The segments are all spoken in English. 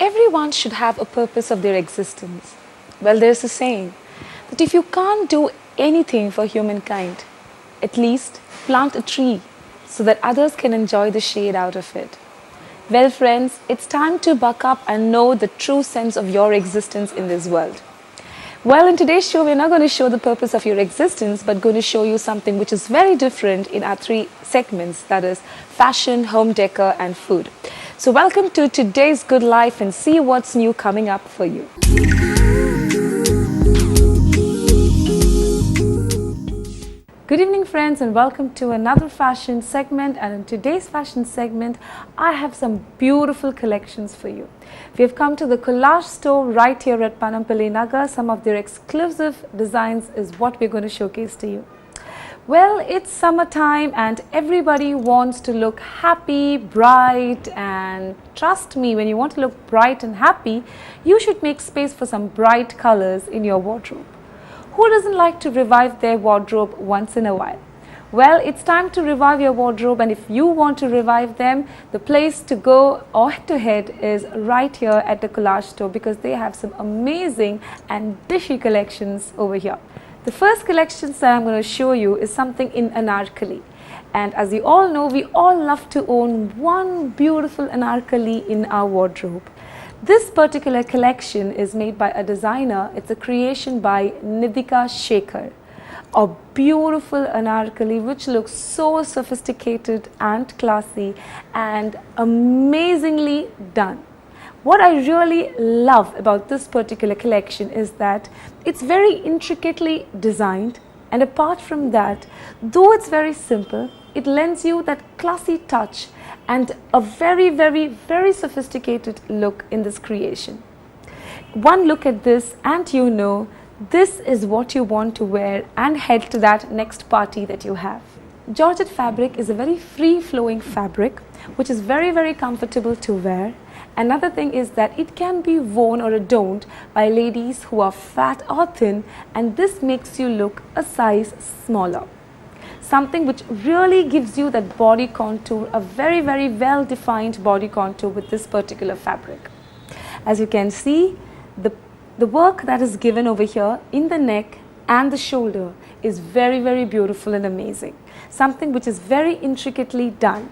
Everyone should have a purpose of their existence. Well, there's a saying that if you can't do anything for humankind, at least plant a tree so that others can enjoy the shade out of it. Well, friends, it's time to buck up and know the true sense of your existence in this world. Well, in today's show, we're not going to show the purpose of your existence, but going to show you something which is very different in our three segments, that is fashion, home decor and food. So welcome to today's Good Life and see what's new coming up for you. Good evening, friends, and welcome to another fashion segment. And in today's fashion segment, I have some beautiful collections for you. We have come to the Collage store right here at Panampally Nagar. Some of their exclusive designs is what we're going to showcase to you. Well, it's summertime and everybody wants to look happy, bright, and trust me, when you want to look bright and happy, you should make space for some bright colors in your wardrobe. Who doesn't like to revive their wardrobe once in a while? Well, it's time to revive your wardrobe, and if you want to revive them, the place to go or to head is right here at the Collage store, because they have some amazing and dishy collections over here. The first collections that I'm going to show you is something in anarkali. And as you all know, we all love to own one beautiful anarkali in our wardrobe. This particular collection is made by a designer. It's a creation by Nidhika Shekhar. A beautiful anarkali which looks so sophisticated and classy and amazingly done. What I really love about this particular collection is that it's very intricately designed, and apart from that, though it's very simple, it lends you that classy touch and a very sophisticated look in this creation. One look at this and you know this is what you want to wear and head to that next party that you have. Georgette fabric is a very free-flowing fabric which is very comfortable to wear. Another thing is that it can be worn or adorned by ladies who are fat or thin, and this makes you look a size smaller. Something which really gives you that body contour, a very well defined body contour with this particular fabric. As you can see, the work that is given over here in the neck and the shoulder is very beautiful and amazing. Something which is very intricately done.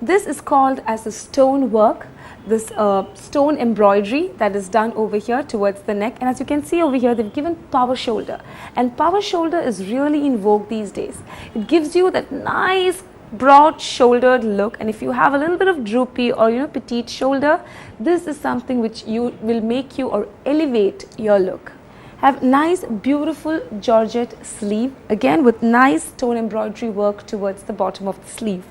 This is called as a stone work. This stone embroidery that is done over here towards the neck, and as you can see over here, they've given power shoulder, and power shoulder is really in vogue these days. It gives you that nice broad shouldered look, and if you have a little bit of droopy or petite shoulder, this is something which you will make you or elevate your look. Have nice beautiful georgette sleeve, again with nice stone embroidery work towards the bottom of the sleeve.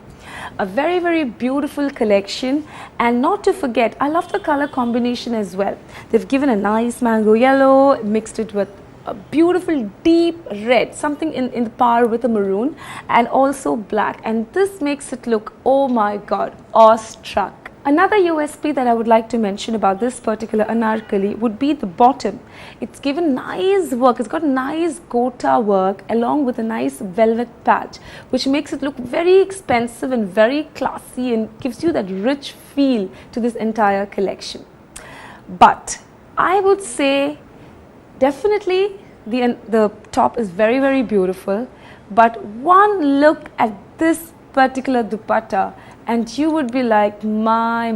A very beautiful collection, and not to forget, I love the color combination as well. They've given a nice mango yellow, mixed it with a beautiful deep red, something in the par with a maroon, and also black, and this makes it look, oh my god, awestruck. Another USP that I would like to mention about this particular anarkali would be the bottom. It's given nice work, it's got nice gota work along with a nice velvet patch, which makes it look very expensive and very classy and gives you that rich feel to this entire collection. But I would say definitely the top is very beautiful, but one look at this particular dupatta and you would be like, my.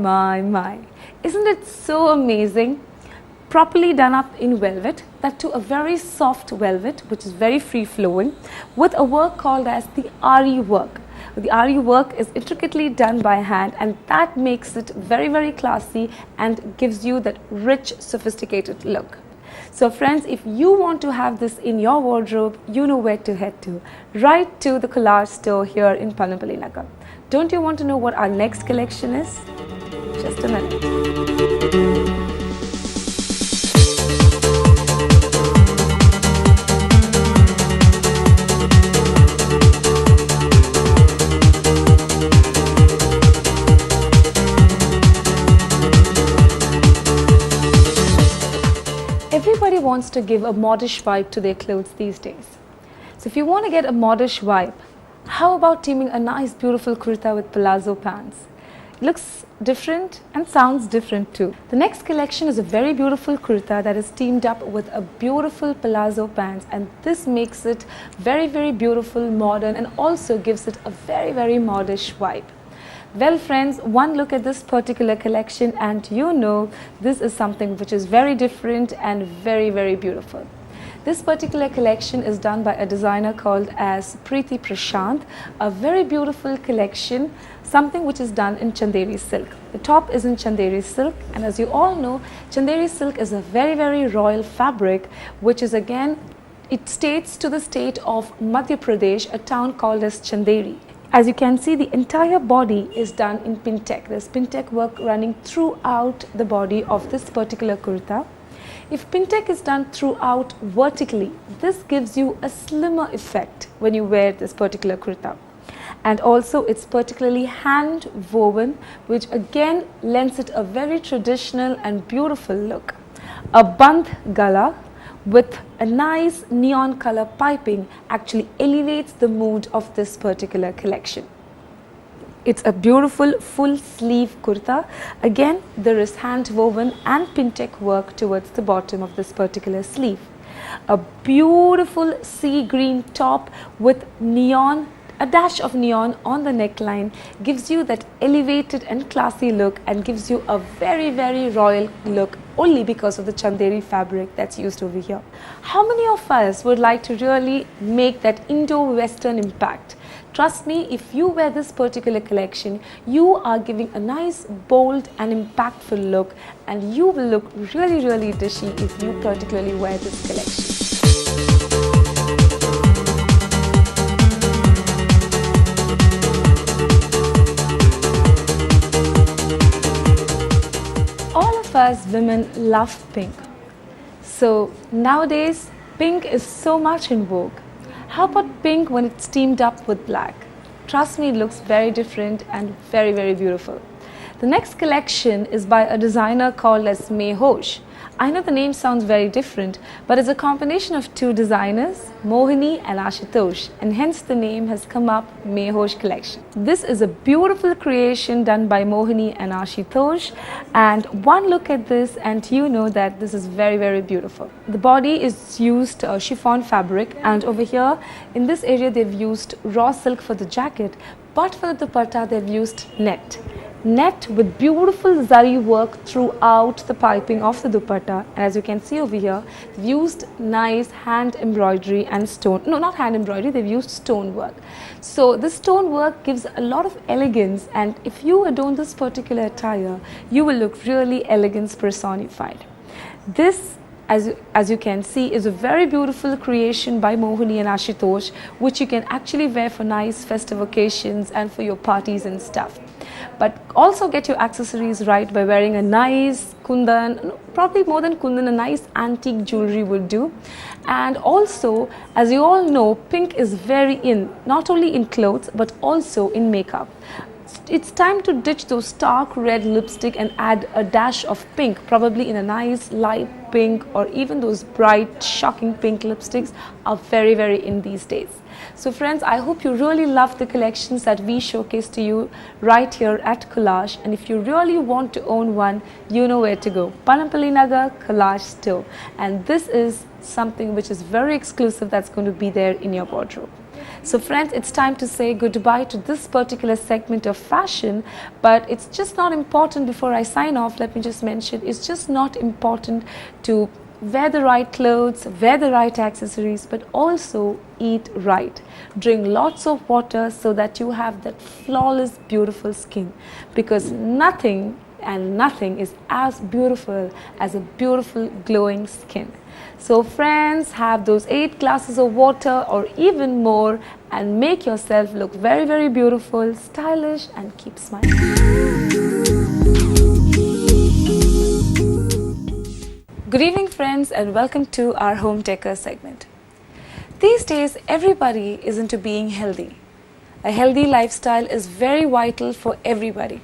Isn't it so amazing? Properly done up in velvet, that too a very soft velvet which is very free flowing, with a work called as the Ari work. The Ari work is intricately done by hand, and that makes it very classy and gives you that rich sophisticated look. So friends, if you want to have this in your wardrobe, you know where to head to. Right to the Collage store here in Panampally Nagar. Don't you want to know what our next collection is? Just a minute. Everybody wants to give a modish vibe to their clothes these days. So if you want to get a modish vibe, how about teaming a nice beautiful kurta with palazzo pants? It looks different and sounds different too. The next collection is a very beautiful kurta that is teamed up with a beautiful palazzo pants, and this makes it very beautiful, modern, and also gives it a very modish vibe. Well friends, one look at this particular collection and you know this is something which is very different and very beautiful. This particular collection is done by a designer called as Preeti Prashant, a very beautiful collection, something which is done in Chanderi silk. The top is in Chanderi silk, and as you all know, Chanderi silk is a very royal fabric, which is again, it states to the state of Madhya Pradesh, a town called as Chanderi. As you can see, the entire body is done in pintek. There's pintek work running throughout the body of this particular kurta. If pintek is done throughout vertically, this gives you a slimmer effect when you wear this particular kurta. And also it's particularly hand woven, which again lends it a very traditional and beautiful look. A bandh gala with a nice neon color piping actually elevates the mood of this particular collection. It's a beautiful full sleeve kurta. Again, there is hand woven and pintek work towards the bottom of this particular sleeve. A beautiful sea green top with neon, a dash of neon on the neckline gives you that elevated and classy look and gives you a very royal look only because of the Chanderi fabric that's used over here. How many of us would like to really make that Indo-Western impact? Trust me, if you wear this particular collection, you are giving a nice, bold and impactful look, and you will look really dishy if you particularly wear this collection. All of us women love pink. So nowadays, pink is so much in vogue. How about pink when it's teamed up with black? Trust me, it looks very different and very beautiful. The next collection is by a designer called as Mehosh. I know the name sounds very different, but it's a combination of two designers, Mohini and Ashutosh, and hence the name has come up, Mehosh collection. This is a beautiful creation done by Mohini and Ashutosh, and one look at this and you know that this is very beautiful. The body is used chiffon fabric, and over here in this area they've used raw silk for the jacket, but for the dupatta they've used net with beautiful zari work throughout the piping of the dupatta. And as you can see over here, they've used nice hand embroidery and stone, no, not hand embroidery, they've used stone work. So this stone work gives a lot of elegance, and if you adorn this particular attire, you will look really elegance personified. This, as you can see, is a very beautiful creation by Mohini and Ashutosh, which you can actually wear for nice festive occasions and for your parties and stuff. But also get your accessories right by wearing a nice kundan, probably more than kundan, a nice antique jewelry would do. And also, as you all know, pink is very in, not only in clothes but also in makeup. It's time to ditch those stark red lipstick and add a dash of pink, probably in a nice light pink, or even those bright shocking pink lipsticks are very in these days. So friends, I hope you really love the collections that we showcase to you right here at Collage, and if you really want to own one, you know where to go. Panampally Nagar Collage Store, and this is something which is very exclusive that's going to be there in your wardrobe. So friends, it's time to say goodbye to this particular segment of fashion, but it's just not important. Before I sign off, let me just mention, it's just not important to wear the right clothes, wear the right accessories, but also eat right. Drink lots of water so that you have that flawless, beautiful skin, because nothing is as beautiful as a beautiful glowing skin. So friends, have those 8 glasses of water or even more and make yourself look very beautiful, stylish, and keep smiling. Good evening friends, and welcome to our home decor segment. These days everybody is into being healthy. A healthy lifestyle is very vital for everybody.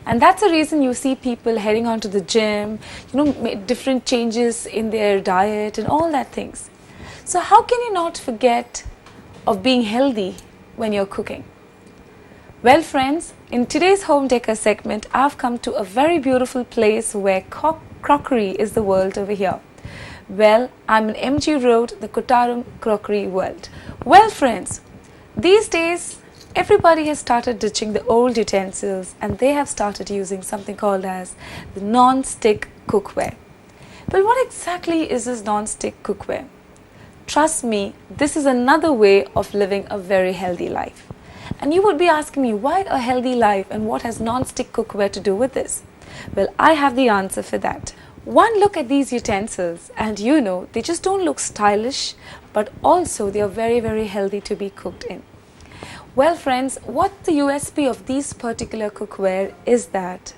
And that's the reason you see people heading on to the gym, different changes in their diet and all that things. So how can you not forget of being healthy when you're cooking? Well friends, in today's home decor segment, I've come to a very beautiful place where crockery is the world over here. Well, I'm in MG Road, the Kottaram crockery world. Well friends, these days everybody has started ditching the old utensils and they have started using something called as the non-stick cookware. Well, what exactly is this non-stick cookware? Trust me, this is another way of living a very healthy life. And you would be asking me, why a healthy life and what has non-stick cookware to do with this? Well, I have the answer for that. One look at these utensils and you know they just don't look stylish, but also they are very, very healthy to be cooked in. Well friends, what the USP of these particular cookware is that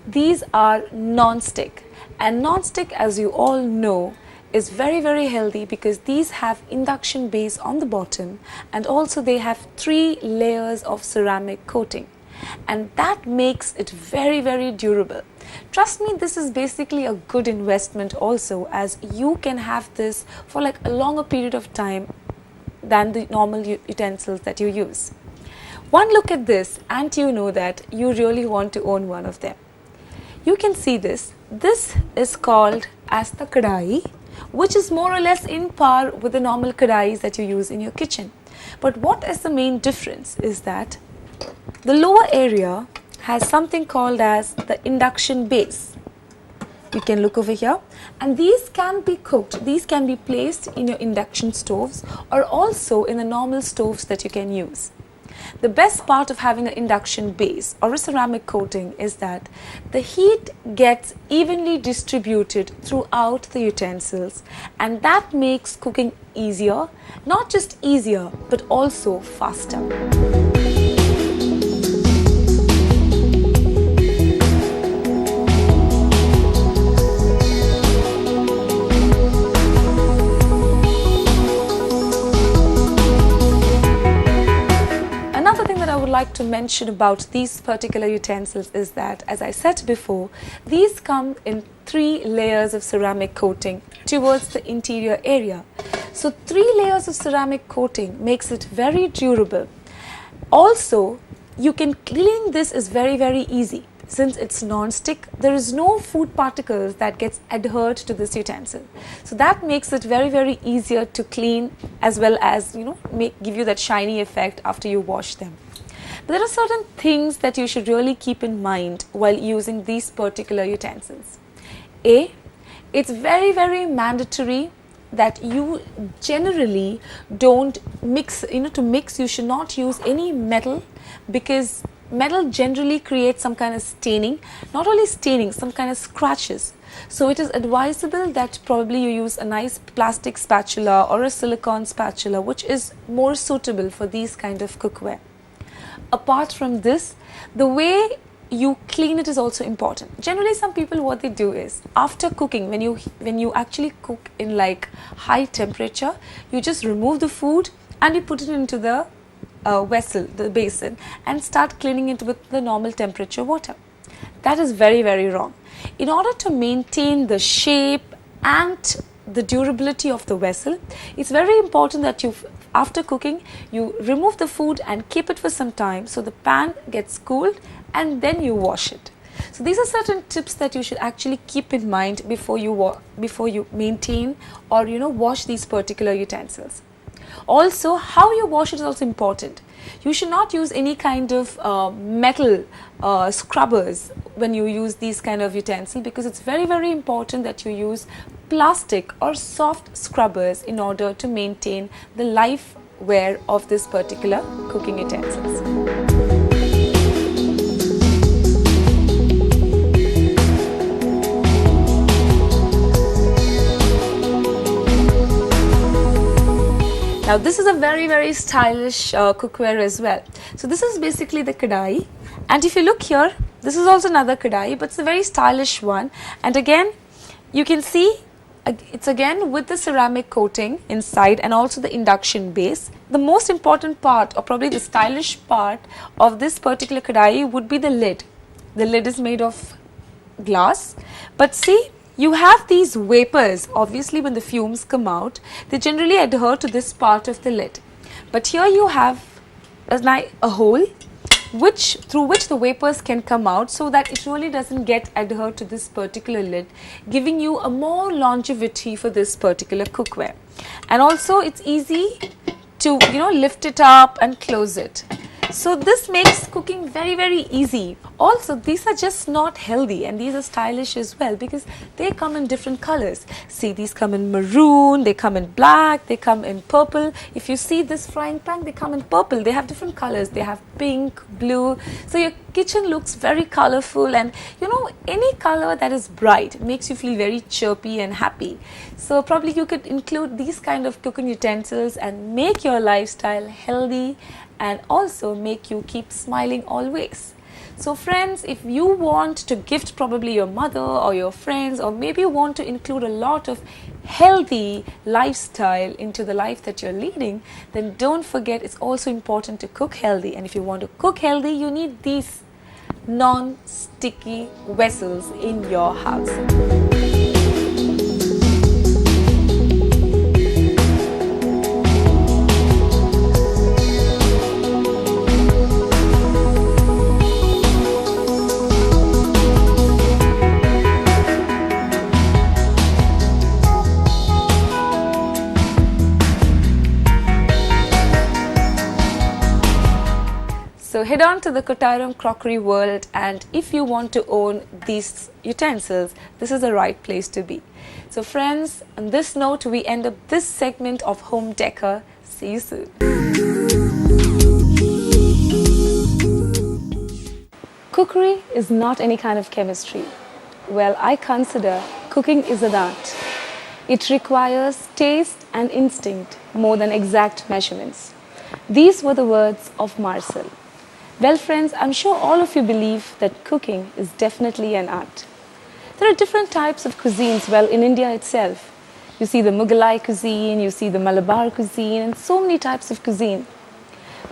these are non-stick, and non-stick, as you all know, is very, very healthy because these have induction base on the bottom and also they have 3 layers of ceramic coating, and that makes it very, very durable. Trust me, this is basically a good investment also, as you can have this for like a longer period of time than the normal utensils that you use. One look at this and you know that you really want to own one of them. You can see this. This is called as the kadai, which is more or less in par with the normal kadais that you use in your kitchen. But what is the main difference is that the lower area has something called as the induction base. You can look over here, and these can be cooked. These can be placed in your induction stoves or also in the normal stoves that you can use. The best part of having an induction base or a ceramic coating is that the heat gets evenly distributed throughout the utensils, and that makes cooking easier, not just easier but also faster. I would like to mention about these particular utensils is that, as I said before, these come in 3 layers of ceramic coating towards the interior area. So 3 layers of ceramic coating makes it very durable. Also, you can clean this is very, very easy. Since it's non-stick, there is no food particles that gets adhered to this utensil. So that makes it very, very easier to clean, as well as, give you that shiny effect after you wash them. But there are certain things that you should really keep in mind while using these particular utensils. A, it's very, very mandatory that you generally don't mix, to mix you should not use any metal, because metal generally creates some kind of staining, not only staining, some kind of scratches. So it is advisable that probably you use a nice plastic spatula or a silicone spatula, which is more suitable for these kind of cookware. Apart from this, the way you clean it is also important. Generally, some people, what they do is, after cooking, when you actually cook in like high temperature, you just remove the food and you put it into the vessel, the basin, and start cleaning it with the normal temperature water. That is very, very wrong. In order to maintain the shape and the durability of the vessel, it's very important that after cooking, you remove the food and keep it for some time so the pan gets cooled, and then you wash it. So these are certain tips that you should actually keep in mind before you maintain or wash these particular utensils. Also, how you wash it is also important. You should not use any kind of metal scrubbers when you use these kind of utensils, because it's very, very important that you use plastic or soft scrubbers in order to maintain the life wear of this particular cooking utensils. Now this is a very, very stylish cookware as well. So this is basically the kadai, and if you look here, this is also another kadai, but it's a very stylish one. And again, you can see it's again with the ceramic coating inside and also the induction base. The most important part, or probably the stylish part of this particular kadai, would be the lid. The lid is made of glass, but see, you have these vapors. Obviously, when the fumes come out, they generally adhere to this part of the lid. But here you have a hole through which the vapors can come out, so that it really doesn't get adhered to this particular lid, giving you a more longevity for this particular cookware. And also it's easy to lift it up and close it. So this makes cooking very, very easy. Also, these are just not healthy, and these are stylish as well, because they come in different colors. See, these come in maroon, they come in black, they come in purple. If you see this frying pan, they come in purple. They have different colors. They have pink, blue. So your kitchen looks very colorful, and any color that is bright makes you feel very chirpy and happy. So probably you could include these kind of cooking utensils and make your lifestyle healthy, and also make you keep smiling always. So friends, if you want to gift probably your mother or your friends, or maybe you want to include a lot of healthy lifestyle into the life that you're leading, then don't forget it's also important to cook healthy. And if you want to cook healthy, you need these non-sticky vessels in your house. So head on to the Kottaram crockery world, and if you want to own these utensils, this is the right place to be. So friends, on this note, we end up this segment of Home Decor. See you soon. Cookery is not any kind of chemistry. Well, I consider cooking is an art. It requires taste and instinct more than exact measurements. These were the words of Marcel. Well friends, I'm sure all of you believe that cooking is definitely an art. There are different types of cuisines, well, in India itself. You see the Mughalai cuisine, you see the Malabar cuisine, and so many types of cuisine.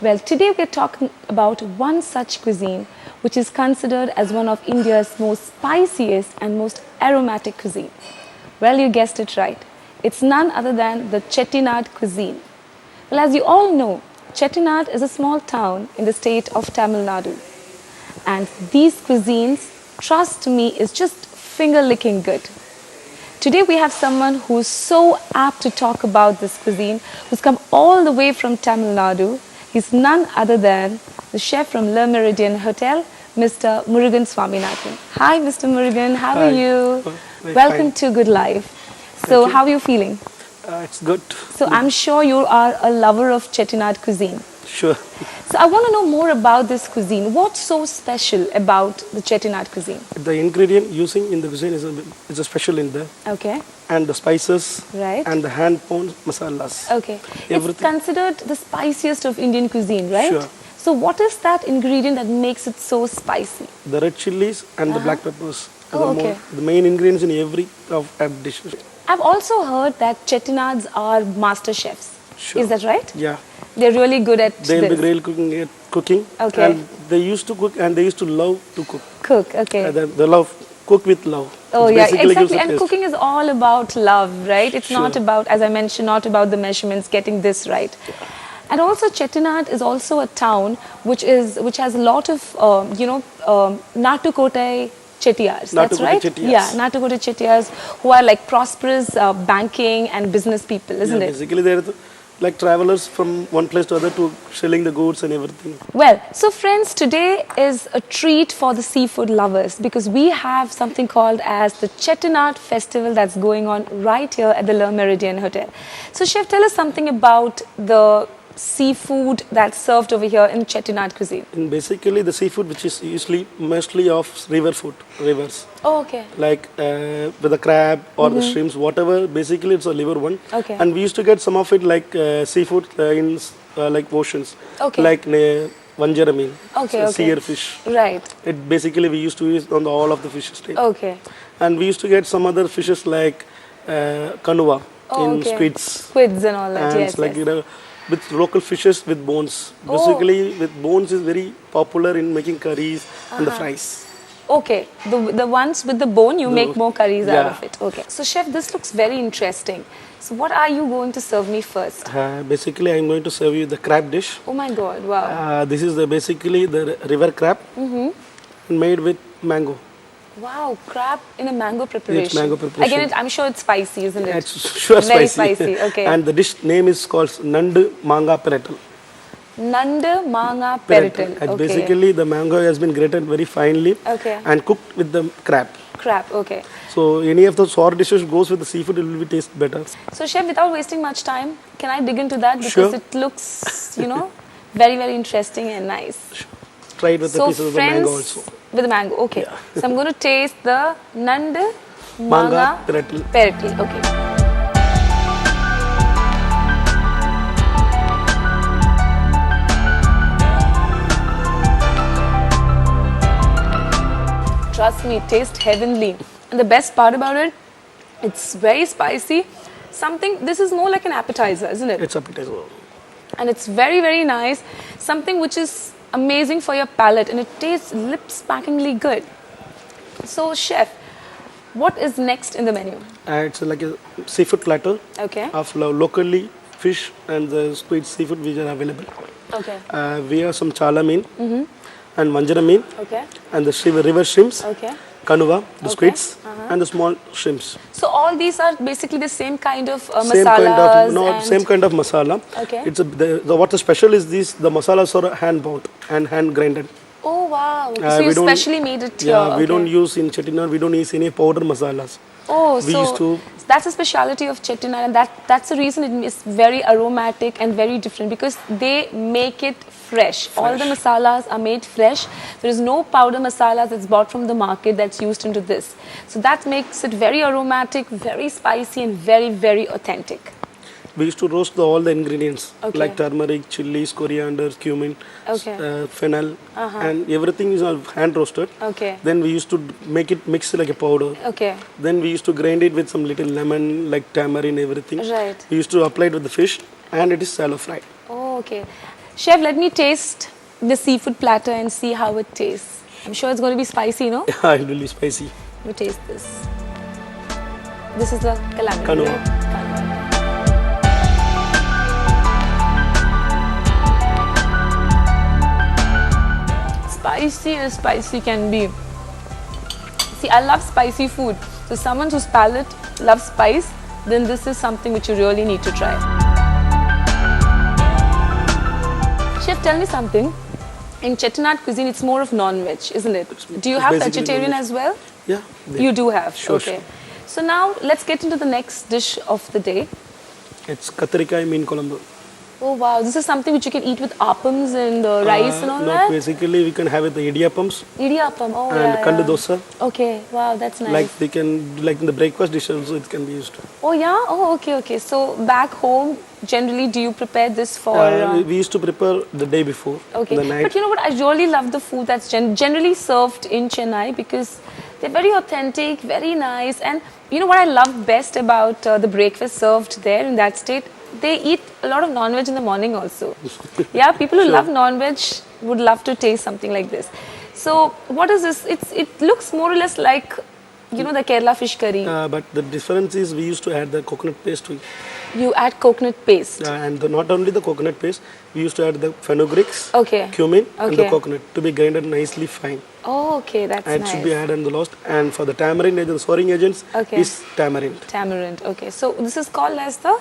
Well, today we're talking about one such cuisine which is considered as one of India's most spiciest and most aromatic cuisine. Well, you guessed it right. It's none other than the Chettinad cuisine. Well, as you all know, Chettinad is a small town in the state of Tamil Nadu. And these cuisines, trust me, is just finger-licking good. Today we have someone who's so apt to talk about this cuisine, who's come all the way from Tamil Nadu. He's none other than the chef from Le Méridien Hotel, Mr. Murugan Swaminathan. Hi, Mr. Murugan, how are you? Welcome to Good Life. So, how are you feeling? It's good. So I'm sure you are a lover of Chettinad cuisine. Sure. So I want to know more about this cuisine. What's so special about the Chettinad cuisine? The ingredient using in the cuisine is a special in there. Okay. And the spices. Right. And the hand-pound masalas. Okay. It's considered the spiciest of Indian cuisine, right? Sure. So what is that ingredient that makes it so spicy? The red chilies and the black peppers. Oh, okay. The main ingredients in every of dish. I've also heard that Chettinads are master chefs. Sure. Is that right? Yeah. They're really good at They'll be great cooking. Okay. And they used to cook, and they used to love to cook. Cook, okay. They love cook with love. Oh it yeah, exactly. And taste. cooking is all about love, right? It's not about, as I mentioned, not about the measurements, getting this right. And also Chettinad is also a town which has a lot of Natukotai Chettiars, that's right? Chettiars. Yeah, Natukotai Chettiars, who are like prosperous banking and business people, isn't it? Basically, they're like travelers from one place to other to selling the goods and everything. Well, so friends, today is a treat for the seafood lovers because we have something called as the Chettinad Festival that's going on right here at the Le Méridien Hotel. So chef, tell us something about the seafood that's served over here in Chettinad cuisine. And basically the seafood which is usually mostly of rivers. Oh, okay. Like with the crab or the shrimps, whatever, basically it's a liver one. Okay. And we used to get some of it like seafood in like oceans. Okay. Like vanjarameen, seer fish. Right. It basically we used to use on all of the fishes. Okay. And we used to get some other fishes like kanua in squids. Squids and all that, and yes. It's like, with local fishes with bones. Basically, with bones is very popular in making curries and the fries. Okay, the ones with the bone, you make more curries out yeah. of it. Okay. So chef, this looks very interesting. So what are you going to serve me first? Basically, I'm going to serve you the crab dish. Oh my God, wow. This is basically the river crab made with mango. Wow, crab in a mango preparation. It's mango preparation. Again, I'm sure it's spicy, isn't it? It's sure Very spicy. spicy, okay. And the dish name is called Nandu Manga Perettal. Nanda Manga Perettal. And Okay. basically, the mango has been grated very finely Okay. and cooked with the crab. Crab, okay. So any of the sour dishes goes with the seafood, it will be taste better. So chef, without wasting much time, can I dig into that? Because Sure. it looks, very, very interesting and nice. Try it with the So pieces of the friends, mango also. with the mango, okay. So I'm going to taste the Nanda Manga Manga Perettal. Perettal, okay. Trust me, it tastes heavenly. And the best part about it, it's very spicy. This is more like an appetizer, isn't it? It's appetizer. And it's very, very nice. Something which is amazing for your palate and it tastes lip-smackingly good. So chef, what is next in the menu? It's like a seafood platter Okay. of locally fish and the squid seafood which are available. Okay. We have some chala mean and manjara mean Okay. and the river shrimps, Okay. kanuva, the Okay. squids and the small shrimps. So all these are basically the same kind of Same masalas. kind of same kind of masala. Okay. It's what's special is the masalas are hand bound and hand grinded. Oh wow! So we you don't- specially made it here. Yeah, we okay. don't use in Chettinad. We don't use any powder masalas. Oh, we so used to- that's a speciality of Chettinad, and that's the reason it is very aromatic and very different because they make it fresh. All the masalas are made fresh. There is no powder masalas that's bought from the market that's used into this. So that makes it very aromatic, very spicy, and very, very authentic. We used to roast all the ingredients Okay. like turmeric, chilies, coriander, cumin, Okay. fennel, and everything is all hand roasted. Okay. Then we used to make it mix like a powder. Okay. Then we used to grind it with some little lemon, like tamarind, everything. Right. We used to apply it with the fish, and it is shallow fried. Oh, okay. Chef, let me taste the seafood platter and see how it tastes. I'm sure it's going to be spicy, no? It will be spicy. Let me taste this. This is the calamari. Kanuva. Right? Kanuva. Spicy as spicy can be. See, I love spicy food. So someone whose palate loves spice, then this is something which you really need to try. Chef, tell me something. In Chettinad cuisine, it's more of non-veg, isn't it? Do you it's have basically vegetarian non-veg. as well? Yeah. You do have. Sure, okay. sure. So now let's get into the next dish of the day. It's katharikai mean kolambu. Oh wow, this is something which you can eat with appams and rice and all No, that? basically we can have it the idiyappams Idiyappam, oh and yeah, kandu yeah. dosa. Okay, wow, that's nice. Like they can, like in the breakfast dish also it can be used. Oh yeah, oh okay. So back home, generally do you prepare this for... We used to prepare the day before, Okay, the night. but you know what, I really love the food that's generally served in Chennai because they're very authentic, very nice, and you know what I love best about the breakfast served there in that state? They eat a lot of non-veg in the morning also. Yeah, people who Sure. love non-veg would love to taste something like this. So what is this? It looks more or less like, you know, the Kerala fish curry. But the difference is we used to add the coconut paste to it. You add coconut paste. And not only the coconut paste, we used to add the fenugreeks, Okay. cumin and the Okay. coconut to be grinded nicely fine. Oh, okay, that's And nice. should be added in the last. And for the tamarind agents, souring agents Okay. is tamarind. Tamarind, okay. So this is called as the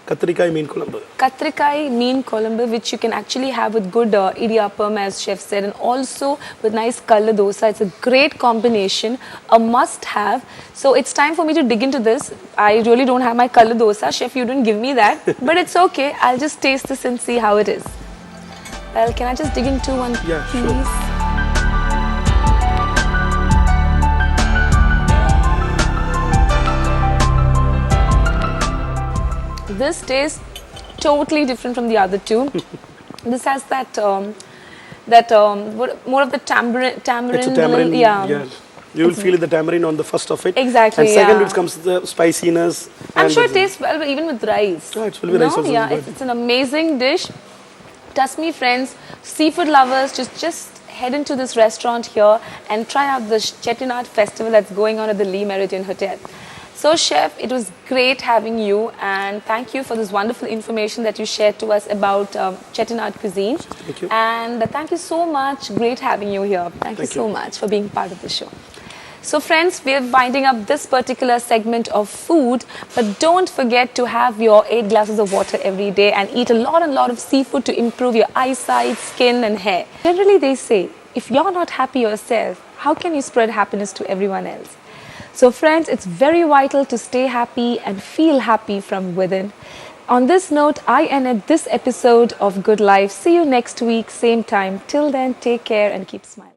Katharikai mean kolambu. Katharikai mean kolambu, which you can actually have with good idiyappam, as chef said, and also with nice color dosa. It's a great combination, a must-have. So it's time for me to dig into this. I really don't have my color dosa. Chef, you didn't give me that, but it's okay. I'll just taste this and see how it is. Well, can I just dig into one, Yeah, please? sure. This tastes totally different from the other two. This has that more of the tamarind. It's a tamarind. Yeah. You will feel the tamarind on the first of it. Exactly, And second, yeah. it comes the spiciness. I'm and sure it the- tastes well, even with rice. Yeah, it will be rice also Yeah, is good. it's an amazing dish. Trust me, friends, seafood lovers, just head into this restaurant here and try out the Chettinad festival that's going on at the Lee Meridian Hotel. So Chef, it was great having you, and thank you for this wonderful information that you shared to us about Chettinad cuisine. Thank you. And thank you so much. Great having you here. Thank you so much for being part of the show. So friends, we are winding up this particular segment of food, but don't forget to have your 8 glasses of water every day and eat a lot of seafood to improve your eyesight, skin and hair. Generally they say, if you're not happy yourself, how can you spread happiness to everyone else? So friends, it's very vital to stay happy and feel happy from within. On this note, I end this episode of Good Life. See you next week, same time. Till then, take care and keep smiling.